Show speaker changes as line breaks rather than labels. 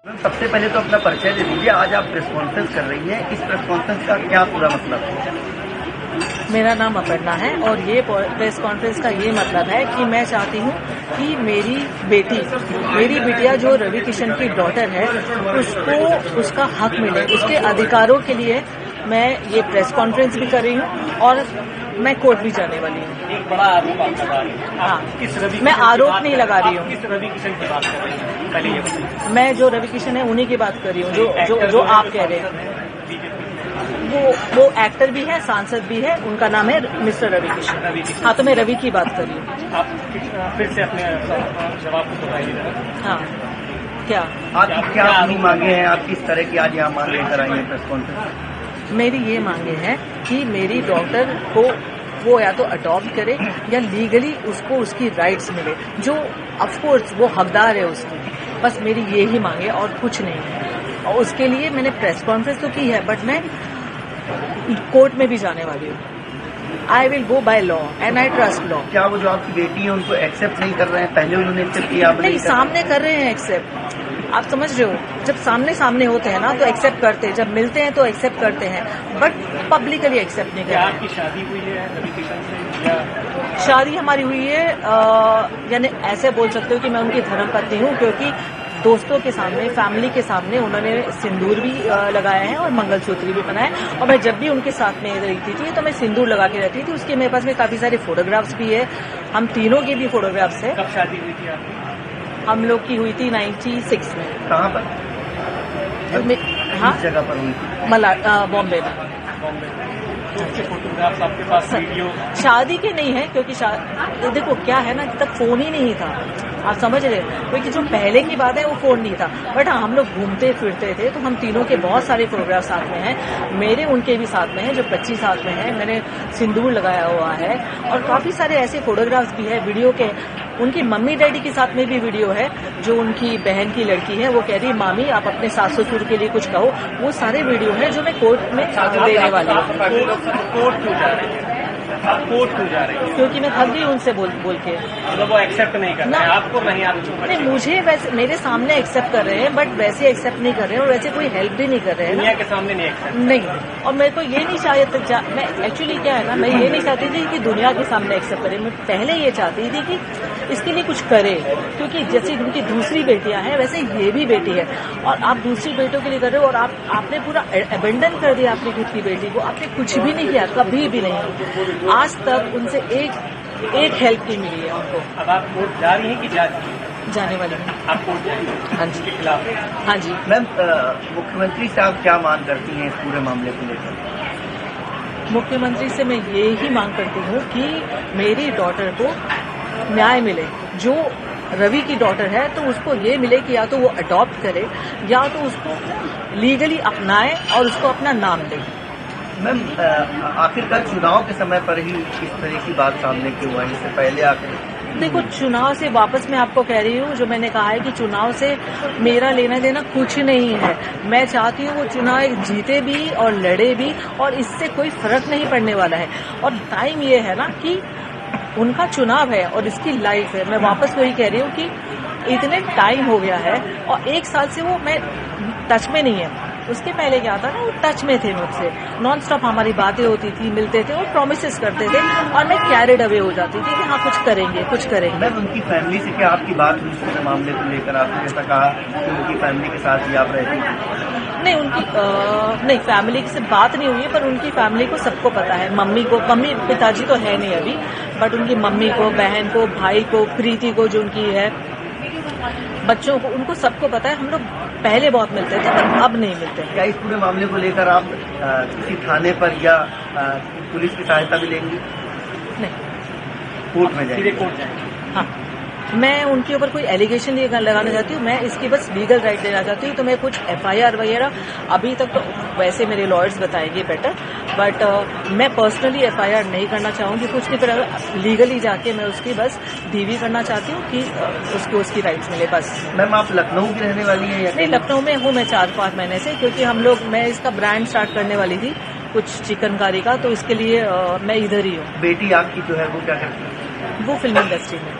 सबसे पहले तो अपना परिचय दे दीजिए। आज आप प्रेस कॉन्फ्रेंस कर रही हैं, इस प्रेस कॉन्फ्रेंस का क्या पूरा मतलब है?
मेरा नाम अपर्णा है और ये प्रेस कॉन्फ्रेंस का ये मतलब है कि मैं चाहती हूँ कि मेरी बिटिया जो रवि किशन की डॉटर है उसको उसका हक मिले, उसके अधिकारों के लिए मैं ये प्रेस कॉन्फ्रेंस भी कर रही हूँ और मैं कोर्ट भी जाने वाली हूँ।
एक बड़ा आरोप आप लगा रही हैं।
हाँ, मैं आरोप नहीं लगा रही हूँ।
किस रवि किशन की बात कर रही हैं? पहले ये बताइए।
मैं जो रवि किशन है उन्हीं की बात कर रही हूँ जो आप कह रहे हैं। वो एक्टर भी है, सांसद भी है, उनका नाम है मिस्टर रवि किशन। हाँ, तो मैं रवि की बात कर रही हूँ।
आप फिर से अपने जवाब को बताइए।
हाँ, क्या
आपकी क्या अपनी मांगे हैं? आप किस तरह की आज यहाँ मांग लेकर आई हैं प्रेस कॉन्फ्रेंस?
मेरी ये मांगे हैं कि मेरी डॉटर को वो या तो अडॉप्ट करे या लीगली उसको उसकी राइट्स मिले, जो ऑफकोर्स वो हकदार है उसकी। बस मेरी ये ही मांगे और कुछ नहीं है। और उसके लिए मैंने प्रेस कॉन्फ्रेंस तो की है, बट मैं कोर्ट में भी जाने वाली हूँ। I will go by law and I trust law.
क्या वो जो आपकी बेटी है उनको एक्सेप्ट नहीं कर रहे हैं? पहले उन्होंने एक्सेप्ट किया,
नहीं, सामने कर रहे हैं एक्सेप्ट। आप समझ रहे हो, जब सामने होते हैं ना तो एक्सेप्ट करते हैं, जब मिलते हैं तो एक्सेप्ट करते हैं, बट पब्लिकली एक्सेप्ट नहीं करते।
आपकी शादी हुई है रवि किशन से या?
शादी हमारी हुई है, यानी ऐसे बोल सकते हो कि मैं उनकी धर्मपत्नी हूँ, क्योंकि दोस्तों के सामने, फैमिली के सामने उन्होंने सिंदूर भी लगाया है और मंगलसूत्र भी पहना है। और मैं जब भी उनके साथ में रहती थी तो मैं सिंदूर लगा के रहती थी। उसके मेरे पास में काफी सारे फोटोग्राफ्स भी है, हम तीनों के भी फोटोग्राफ्स है।
कब शादी हुई थी आपकी?
हम लोग की हुई थी 96 में।
कहाँ पर?
हाँ,
किस जगह पर हुई थी?
बॉम्बे में।
उसके फोटोग्राफ्स आपके पास? वीडियो?
शादी के नहीं है, क्योंकि देखो क्या है ना, तब फोन ही नहीं था, आप समझ रहे, क्योंकि जो पहले की बात है वो फोन नहीं था। बट हाँ, हम लोग घूमते फिरते थे, तो हम तीनों के बहुत सारे फोटोग्राफ साथ में हैं। मेरे उनके भी साथ में हैं, जो बच्ची साथ में है, मैंने सिंदूर लगाया हुआ है। और काफी सारे ऐसे फोटोग्राफ्स भी है वीडियो के। उनकी मम्मी डैडी के साथ में भी वीडियो है, जो उनकी बहन की लड़की है, वो कह रही मामी आप अपने सास ससुर के लिए कुछ कहो। वो सारे वीडियो है जो मैं कोर्ट में देने वाली हूँ।
कोर्ट क्यों जा रही है? कोर्ट क्यों जा रही है?
क्योंकि मैं थक गई उनसे बोल के।
मतलब वो एक्सेप्ट नहीं कर रहे हैं आपको? नहीं, आप
नहीं, मुझे वैसे मेरे सामने एक्सेप्ट कर रहे हैं, बट वैसे एक्सेप्ट नहीं कर रहे हैं और वैसे कोई हेल्प भी नहीं कर रहे हैं।
दुनिया के सामने नहीं एक्सेप्ट?
नहीं, और मेरे को ये नहीं चाहिए, मैं एक्चुअली क्या है ना, मैं ये नहीं चाहती थी कि दुनिया के सामने एक्सेप्ट करे। मैं पहले ये चाहती थी कि इसके लिए कुछ करे, क्योंकि जैसे उनकी दूसरी बेटियां हैं वैसे ये भी बेटी है, और आप दूसरी बेटियों के लिए कर रहे हो और आपने पूरा अबेंडन कर दिया अपनी खुद की बेटी को। आपने कुछ भी नहीं किया, कभी भी नहीं। आज तक उनसे एक हेल्प नहीं मिली है उनको।
अब आप कोर्ट जा रही हैं कि जा रही हैं?
जाने वाली हूँ।
आप कोर्ट जाएंगे?
हाँ जी।
के खिलाफ?
हाँ जी।
मैम, मुख्यमंत्री साहब क्या मांग करती हैं इस पूरे मामले को लेकर?
मुख्यमंत्री से मैं ये ही मांग करती हूँ कि मेरी डॉटर को न्याय मिले। जो रवि की डॉटर है तो उसको ये मिले कि या तो वो अडॉप्ट करे या तो उसको लीगली अपनाए और उसको अपना नाम दे।
मैम, आखिरकार चुनाव के समय पर ही इस तरह की बात सामने क्यों आई? इससे पहले आखिर
देखो, चुनाव से वापस मैं आपको कह रही हूँ, जो मैंने कहा है कि चुनाव से मेरा लेना देना कुछ नहीं है। मैं चाहती हूँ वो चुनाव जीते भी और लड़े भी, और इससे कोई फर्क नहीं पड़ने वाला है। और टाइम ये है ना कि उनका चुनाव है और इसकी लाइफ है। मैं वापस वही कह रही हूँ कि इतने टाइम हो गया है और 1 साल से वो मैं टच में नहीं है। उसके पहले क्या था ना, वो टच में थे मुझसे, नॉन स्टॉप हमारी बातें होती थी, मिलते थे और प्रॉमिसेस करते थे, और मैं कैरिड अवे हो जाती थी कि हाँ कुछ करेंगे।
मैम, उनकी फैमिली से क्या आपकी बात हुई इस पूरे मामले को लेकर? आपने जैसा कहा कि उनकी फैमिली के साथ ही आप रहती थी।
नहीं, फैमिली से बात नहीं हुई है, पर उनकी फैमिली को सबको पता है। मम्मी पिताजी तो है नहीं अभी, बट उनकी मम्मी को, बहन को, भाई को, प्रीति को जो उनकी है, बच्चों को, उनको सबको पता है। हम लोग पहले बहुत मिलते थे पर अब नहीं मिलते।
क्या इस पूरे मामले को लेकर आप किसी थाने पर या पुलिस की सहायता भी लेंगी?
नहीं,
कोर्ट में जाएंगे?
सीधे कोर्ट जाएंगे?
हाँ, मैं उनके ऊपर कोई एलिगेशन नहीं लगाना चाहती हूँ। मैं इसकी बस लीगल राइट देना चाहती हूँ। तो मैं कुछ FIR वगैरह अभी तक तो वैसे मेरे लॉयर्स बताएंगे बेटर, बट मैं पर्सनली FIR नहीं करना चाहूंगी कुछ की तरह। लीगली जाके मैं उसकी बस DV करना चाहती हूँ कि उसको उसकी राइट्स मिले, बस।
मैम, आप लखनऊ की रहने वाली हैं या?
नहीं, लखनऊ में हूँ मैं 4-5 महीने से, क्योंकि मैं इसका ब्रांड स्टार्ट करने वाली थी कुछ चिकनकारी का, तो इसके लिए मैं इधर ही हूँ।
बेटी आपकी जो है वो क्या करती है?
वो फिल्म इंडस्ट्री में।